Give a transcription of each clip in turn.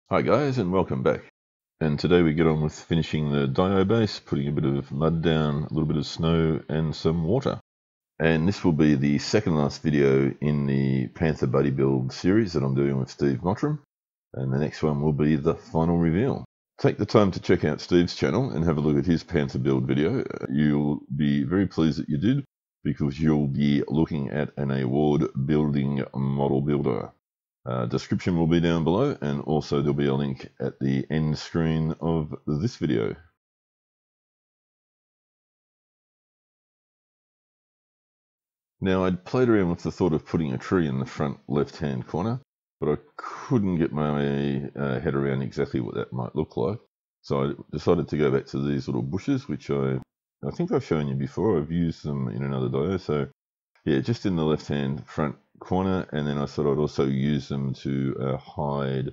Hi guys, and welcome back. And today we get on with finishing the Dio base, putting a bit of mud down, a little bit of snow and some water. And this will be the second last video in the Panther Buddy Build series that I'm doing with Steve Mottram. And the next one will be the final reveal. Take the time to check out Steve's channel and have a look at his Panther Build video. You'll be very pleased that you did, because you'll be looking at an award building model builder. Description will be down below, and also there'll be a link at the end screen of this video. Now, I'd played around with the thought of putting a tree in the front left-hand corner, but I couldn't get my head around exactly what that might look like. So I decided to go back to these little bushes, which I think I've shown you before. I've used them in another Dio. So yeah, just in the left-hand front corner, and then I thought I'd also use them to hide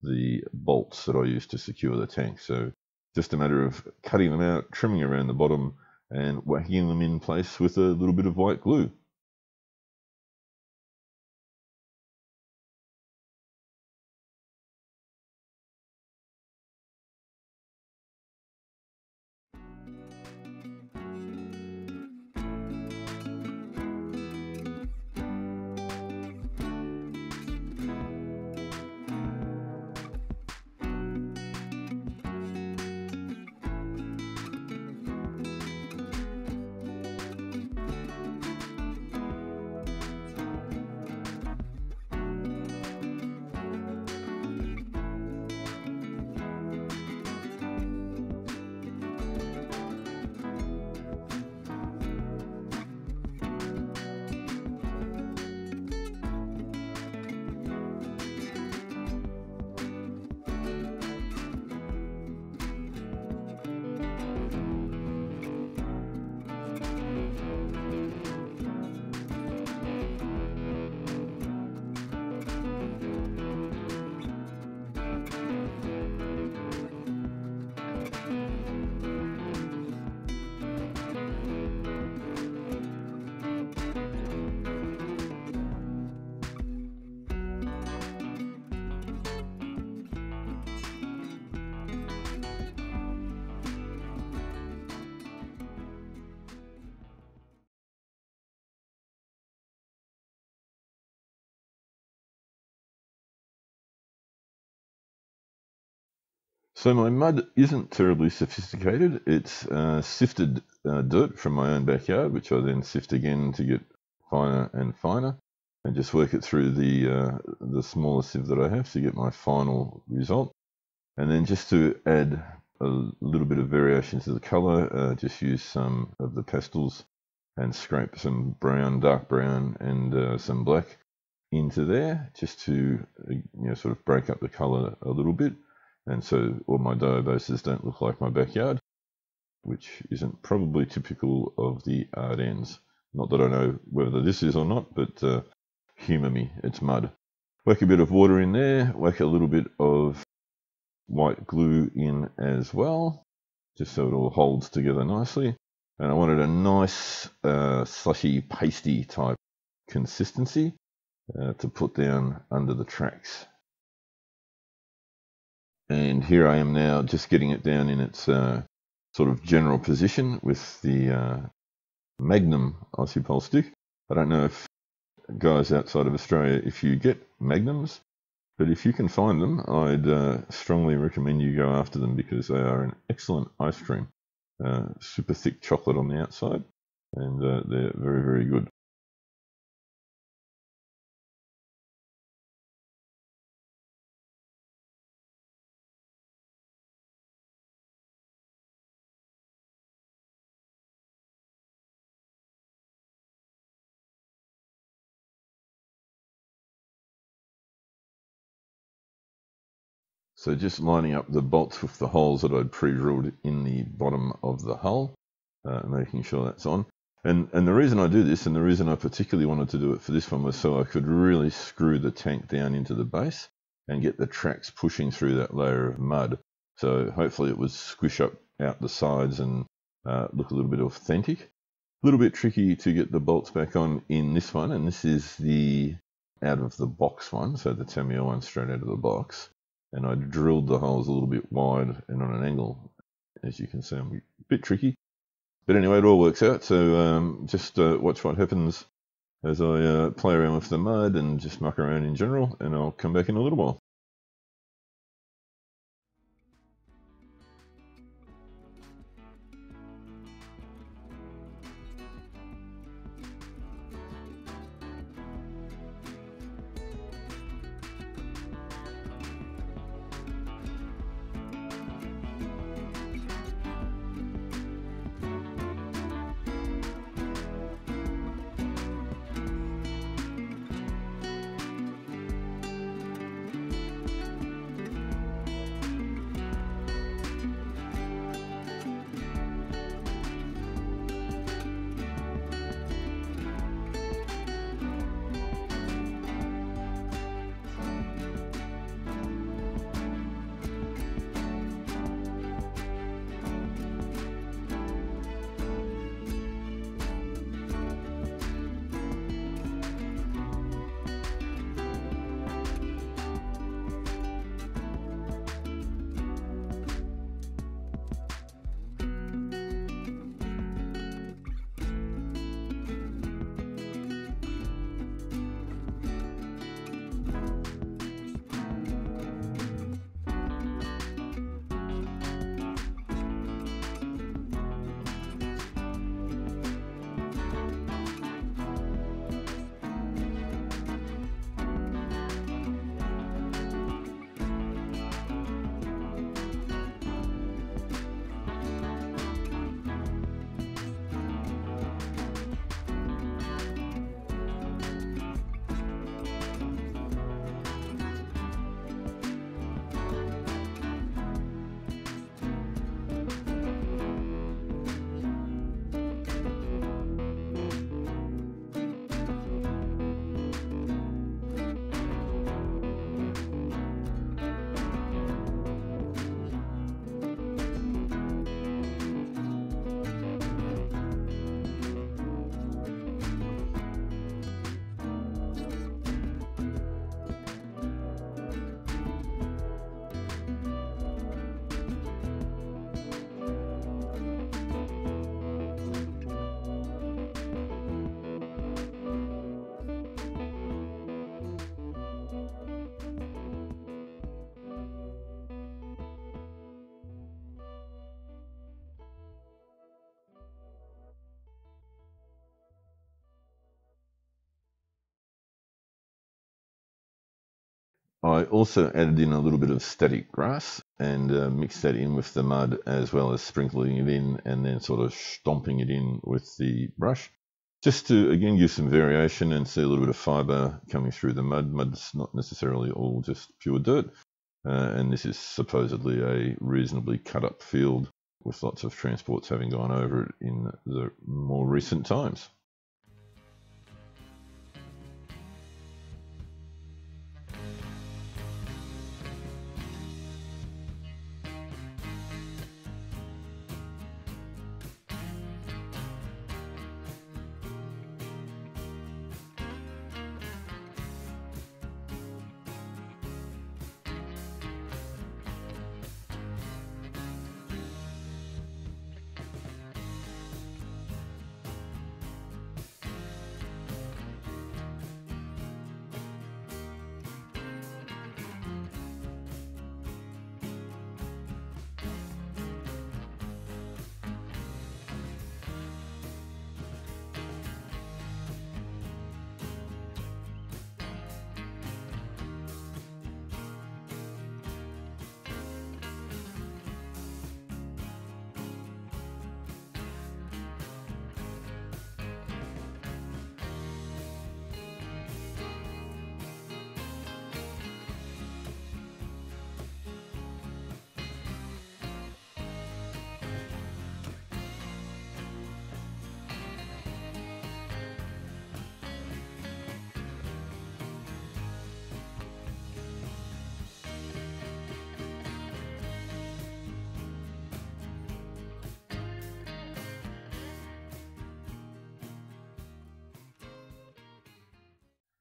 the bolts that I use to secure the tank. So just a matter of cutting them out, trimming around the bottom, and whacking them in place with a little bit of white glue. So my mud isn't terribly sophisticated. It's sifted dirt from my own backyard, which I then sift again to get finer and finer, and just work it through the smaller sieve that I have to get my final result. And then just to add a little bit of variation to the color, just use some of the pastels and scrape some brown, dark brown, and some black into there, just to sort of break up the color a little bit. And so all my Dio bases don't look like my backyard, which isn't probably typical of the Ardennes. Not that I know whether this is or not, but humour me, it's mud. Whack a bit of water in there, whack a little bit of white glue in as well, just so it all holds together nicely. And I wanted a nice slushy, pasty type consistency to put down under the tracks. And here I am now, just getting it down in its sort of general position with the Magnum icicles stick. I don't know if guys outside of Australia, if you get Magnums, but if you can find them, I'd strongly recommend you go after them, because they are an excellent ice cream. Super thick chocolate on the outside, and they're very, very good. So just lining up the bolts with the holes that I'd pre-drilled in the bottom of the hull, making sure that's on. And the reason I do this, and the reason I particularly wanted to do it for this one, was so I could really screw the tank down into the base and get the tracks pushing through that layer of mud. So hopefully it would squish up out the sides and look a little bit authentic. A little bit tricky to get the bolts back on in this one, and this is the out of the box one, so the Tamiya one straight out of the box. and I drilled the holes a little bit wide and on an angle. As you can see, I'm a bit tricky. But anyway, it all works out, so just watch what happens as I play around with the mud and just muck around in general, and I'll come back in a little while. I also added in a little bit of static grass and mixed that in with the mud, as well as sprinkling it in and then sort of stomping it in with the brush, just to again give some variation and see a little bit of fibre coming through the mud. Mud's not necessarily all just pure dirt, and this is supposedly a reasonably cut up field with lots of transports having gone over it in the more recent times.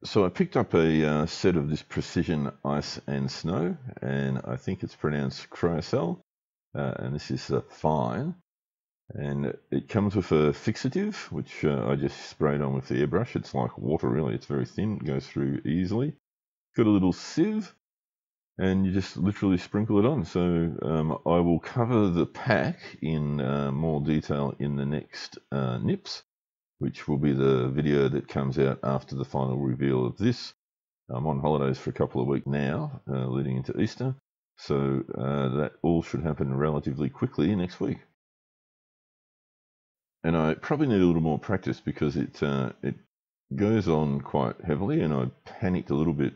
So I picked up a set of this precision ice and snow, and I think it's pronounced Cryocell, and this is a fine. And it comes with a fixative, which I just sprayed on with the airbrush. It's like water, really. It's very thin, goes through easily. Got a little sieve, and you just literally sprinkle it on. So I will cover the pack in more detail in the next nips, which will be the video that comes out after the final reveal of this. I'm on holidays for a couple of weeks now, leading into Easter, so that all should happen relatively quickly next week. And I probably need a little more practice because it goes on quite heavily, and I panicked a little bit,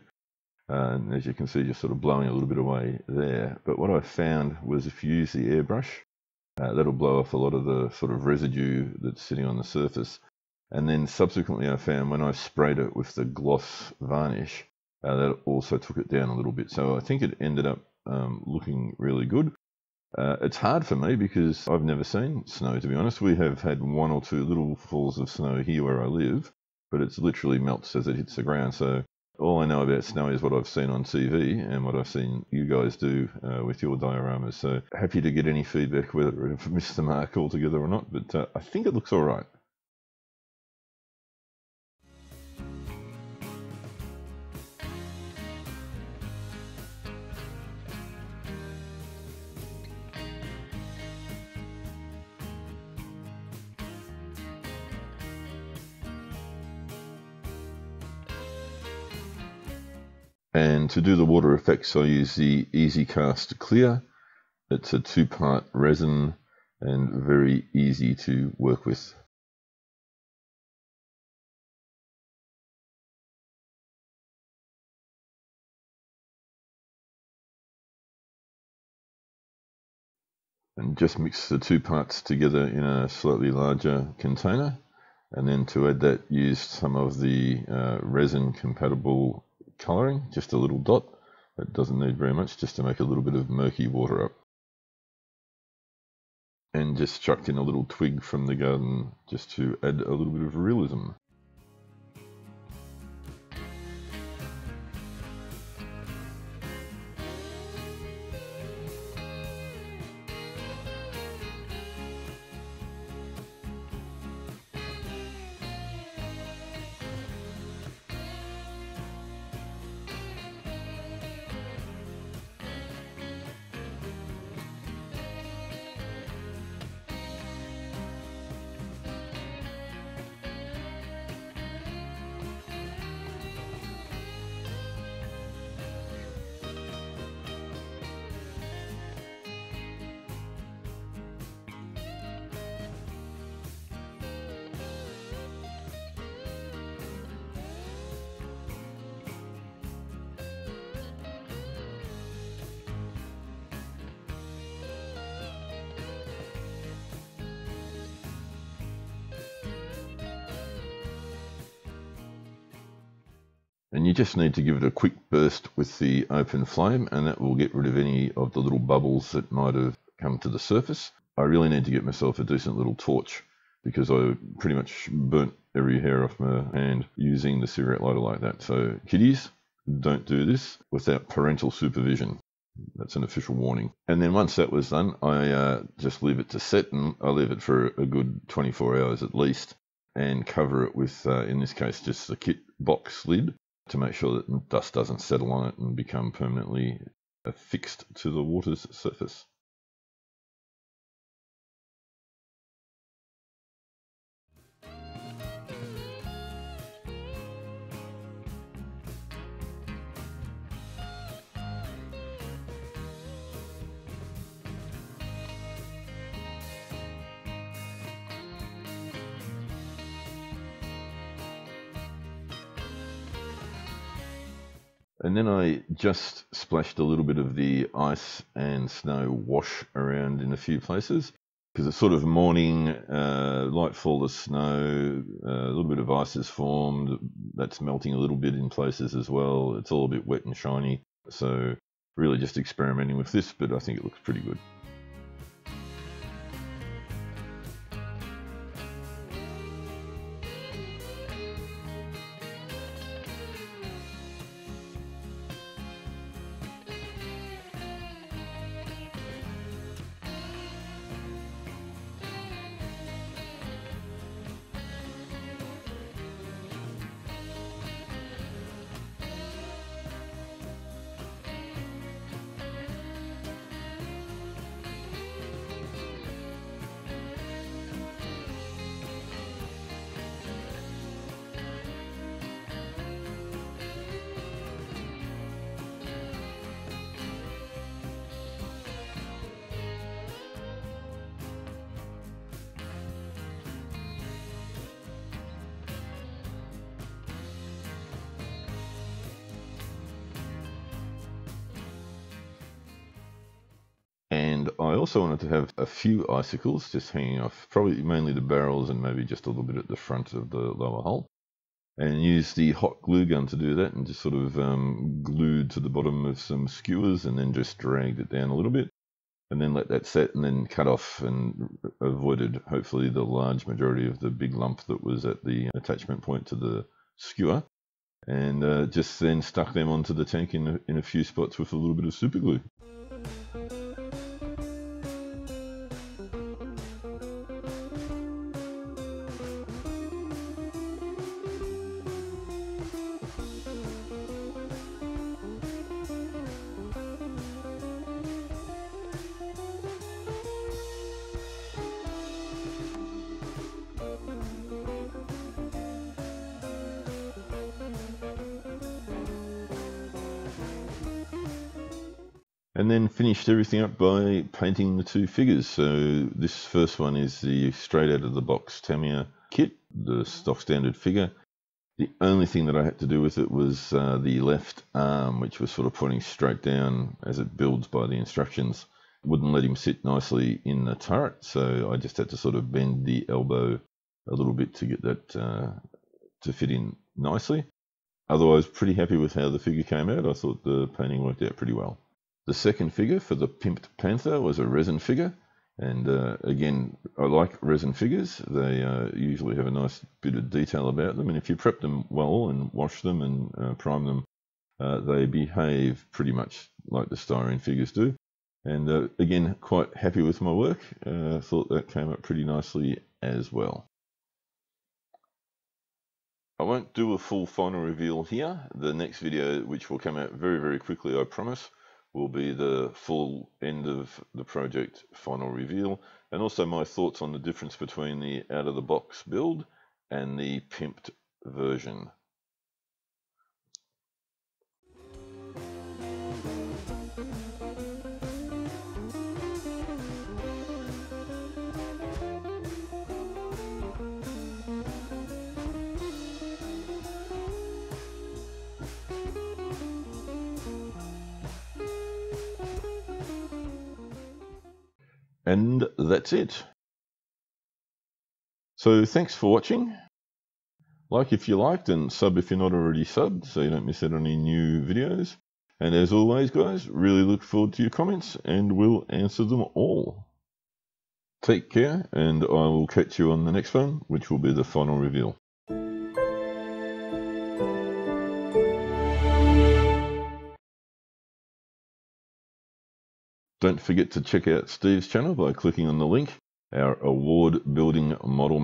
and as you can see, just sort of blowing a little bit away there. But what I found was if you use the airbrush, that'll blow off a lot of the sort of residue that's sitting on the surface. And then subsequently I found when I sprayed it with the gloss varnish, that also took it down a little bit. So I think it ended up looking really good. It's hard for me because I've never seen snow, to be honest. We have had one or two little falls of snow here where I live, but it's literally melts as it hits the ground. So all I know about snow is what I've seen on TV and what I've seen you guys do with your dioramas. So happy to get any feedback whether I've missed the mark altogether or not, but I think it looks all right. And to do the water effects, I use the Easy Cast Clear. It's a 2-part resin and very easy to work with. And just mix the 2 parts together in a slightly larger container. And then to add that, use some of the resin compatible colouring, just a little dot. It doesn't need very much, just to make a little bit of murky water up. And just chucked in a little twig from the garden just to add a little bit of realism. And you just need to give it a quick burst with the open flame, and that will get rid of any of the little bubbles that might have come to the surface. I really need to get myself a decent little torch because I pretty much burnt every hair off my hand using the cigarette lighter like that. So kiddies, don't do this without parental supervision. That's an official warning. And then once that was done, I just leave it to set, and I leave it for a good 24 hours at least, and cover it with, in this case, just the kit box lid, to make sure that dust doesn't settle on it and become permanently affixed to the water's surface. And then I just splashed a little bit of the ice and snow wash around in a few places because it's sort of morning, light fall of snow, a little bit of ice is formed, that's melting a little bit in places as well. It's all a bit wet and shiny, so really just experimenting with this, but I think it looks pretty good. also wanted to have a few icicles just hanging off, probably mainly the barrels and maybe just a little bit at the front of the lower hull. And use the hot glue gun to do that, and just sort of glued to the bottom of some skewers and then just dragged it down a little bit. And then let that set and then cut off, and avoided hopefully the large majority of the big lump that was at the attachment point to the skewer. And just then stuck them onto the tank in a few spots with a little bit of super glue. And then finished everything up by painting the two figures. So this first one is the straight out of the box Tamiya kit, the stock standard figure. The only thing that I had to do with it was the left arm, which was sort of pointing straight down as it builds by the instructions. Wouldn't let him sit nicely in the turret, so I just had to sort of bend the elbow a little bit to get that to fit in nicely. Otherwise, pretty happy with how the figure came out. I thought the painting worked out pretty well. The second figure for the Pimped Panther was a resin figure, and again, I like resin figures. They usually have a nice bit of detail about them, and if you prep them well and wash them and prime them, they behave pretty much like the styrene figures do. And again, quite happy with my work. Thought that came up pretty nicely as well. I won't do a full final reveal here. The next video, which will come out very, very quickly, I promise, will be the full end of the project final reveal, and also my thoughts on the difference between the out-of-the-box build and the pimped version. And that's it. So thanks for watching. Like if you liked, and sub if you're not already subbed, so you don't miss out on any new videos. And as always, guys, really look forward to your comments, and we'll answer them all. Take care, and I will catch you on the next one, which will be the final reveal. Don't forget to check out Steve's channel by clicking on the link, our award-building model